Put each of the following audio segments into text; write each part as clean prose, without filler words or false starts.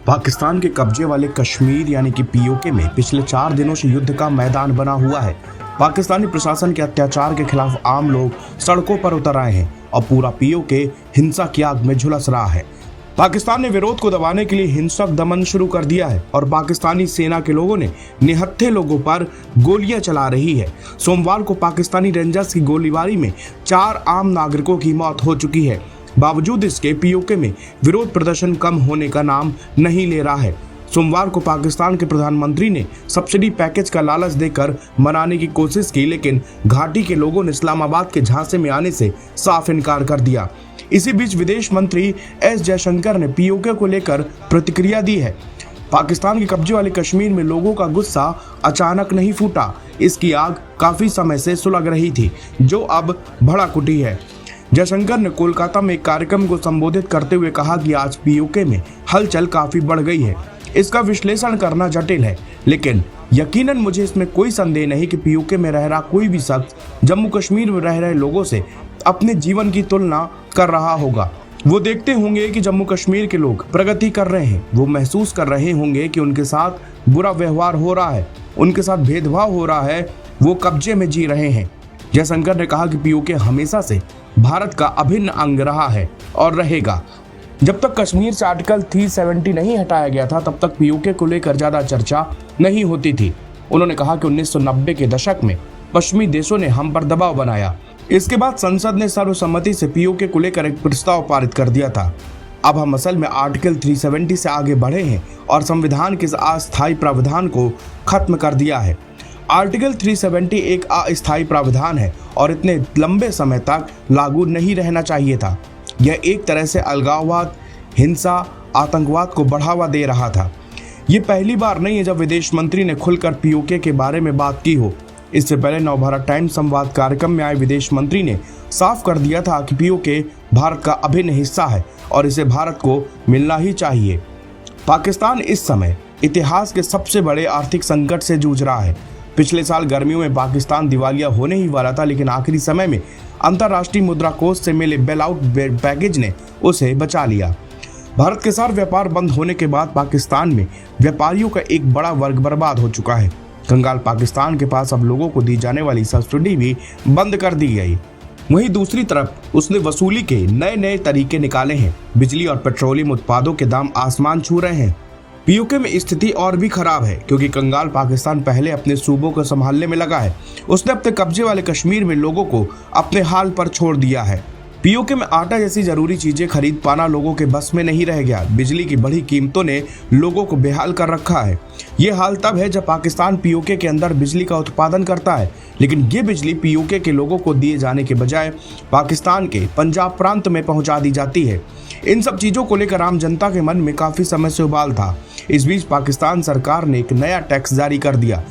पाकिस्तान के कब्जे वाले कश्मीर यानी कि पीओके में पिछले 4 दिनों से युद्ध का मैदान बना हुआ है। पाकिस्तानी प्रशासन के अत्याचार के खिलाफ आम लोग सड़कों पर उतर आए हैं और पूरा पीओके हिंसा की आग में झुलस रहा है। पाकिस्तान ने विरोध को दबाने के लिए हिंसक दमन शुरू कर दिया है और पाकिस्तानी सेना के लोगों ने निहत्थे लोगों पर गोलियां चला रही है। सोमवार को पाकिस्तानी रेंजर्स की गोलीबारी में 4 आम नागरिकों की मौत हो चुकी है। बावजूद इसके पीओके में विरोध प्रदर्शन कम होने का नाम नहीं ले रहा है। सोमवार को पाकिस्तान के प्रधानमंत्री ने सब्सिडी पैकेज का लालच देकर मनाने की कोशिश की, लेकिन घाटी के लोगों ने इस्लामाबाद के झांसे में आने से साफ इनकार कर दिया। इसी बीच विदेश मंत्री एस जयशंकर ने पीओके को लेकर प्रतिक्रिया दी है। पाकिस्तान के कब्जे वाले कश्मीर में लोगों का गुस्सा अचानक नहीं फूटा, इसकी आग काफी समय से सुलग रही थी, जो अब भड़क उठी है। जयशंकर ने कोलकाता में एक कार्यक्रम को संबोधित करते हुए कहा कि आज पीओके में हलचल काफी बढ़ गई है। इसका विश्लेषण करना जटिल है, लेकिन यकीनन मुझे इसमें कोई संदेह नहीं कि पीओके में रह रहा कोई भी शख्स जम्मू कश्मीर में रह रहे लोगों से अपने जीवन की तुलना कर रहा होगा। वो देखते होंगे कि जम्मू कश्मीर के लोग प्रगति कर रहे हैं, वो महसूस कर रहे होंगे कि उनके साथ बुरा व्यवहार हो रहा है, उनके साथ भेदभाव हो रहा है, वो कब्जे में जी रहे हैं। जयशंकर ने कहा कि पीओके हमेशा से भारत का अभिन्न अंग रहा है और रहेगा। जब तक कश्मीर से आर्टिकल 370 नहीं हटाया गया था, तब तक पीओके को लेकर ज्यादा चर्चा नहीं होती थी। उन्होंने कहा कि 1990 के दशक में पश्चिमी देशों ने हम पर दबाव बनाया। इसके बाद संसद ने सर्वसम्मति से पीओके को लेकर एक प्रस्ताव पारित कर दिया था। अब हम असल में आर्टिकल 370 से आगे बढ़े हैं और संविधान के अस्थायी प्रावधान को खत्म कर दिया है। आर्टिकल 370 एक अस्थायी प्रावधान है और इतने लंबे समय तक लागू नहीं रहना चाहिए था। यह एक तरह से अलगाववाद, हिंसा, आतंकवाद को बढ़ावा दे रहा था। ये पहली बार नहीं है जब विदेश मंत्री ने खुलकर पीओके के बारे में बात की हो। इससे पहले नवभारत टाइम्स संवाद कार्यक्रम में आए विदेश मंत्री ने साफ कर दिया था कि पीओके भारत का अभिन्न हिस्सा है और इसे भारत को मिलना ही चाहिए। पाकिस्तान इस समय इतिहास के सबसे बड़े आर्थिक संकट से जूझ रहा है। पिछले साल गर्मियों में पाकिस्तान दिवालिया होने ही वाला था, लेकिन आखिरी समय में अंतर्राष्ट्रीय मुद्रा कोष से मिले बेलआउट पैकेज ने उसे बचा लिया। भारत के साथ व्यापार बंद होने के बाद पाकिस्तान में व्यापारियों का एक बड़ा वर्ग बर्बाद हो चुका है। कंगाल पाकिस्तान के पास अब लोगों को दी जाने वाली सब्सिडी भी बंद कर दी गई। वहीं दूसरी तरफ उसने वसूली के नए नए तरीके निकाले हैं। बिजली और पेट्रोलियम उत्पादों के दाम आसमान छू रहे हैं। पीओके में स्थिति और भी खराब है, क्योंकि कंगाल पाकिस्तान पहले अपने सूबों को संभालने में लगा है। उसने अपने कब्जे वाले कश्मीर में लोगों को अपने हाल पर छोड़ दिया है। पीओके में आटा जैसी जरूरी चीजें खरीद पाना लोगों के बस में नहीं रह गया। बिजली की बढ़ी कीमतों ने लोगों को बेहाल कर रखा है। ये हाल तब है जब पाकिस्तान पीओके के अंदर बिजली का उत्पादन करता है, लेकिन ये बिजली पीओके के लोगों को दिए जाने के बजाय पाकिस्तान के पंजाब प्रांत में पहुंचा दी जाती है। इन सब चीजों को लेकर आम जनता के मन में काफी समय से उबाल था। इस बीच पाकिस्तान सरकार ने एक नया टैक्स जारी कर दिया।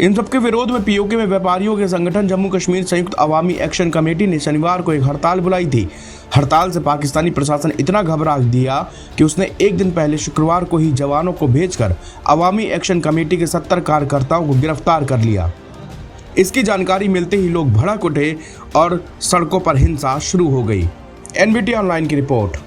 इन सबके विरोध में पीओके में व्यापारियों के संगठन जम्मू कश्मीर संयुक्त अवामी एक्शन कमेटी ने शनिवार को एक हड़ताल बुलाई थी। हड़ताल से पाकिस्तानी प्रशासन इतना घबरा दिया कि उसने एक दिन पहले शुक्रवार को ही जवानों को भेजकर अवामी एक्शन कमेटी के 70 कार्यकर्ताओं को गिरफ्तार कर लिया। इसकी जानकारी मिलते ही लोग भड़क उठे और सड़कों पर हिंसा शुरू हो गई। एनबीटी ऑनलाइन की रिपोर्ट।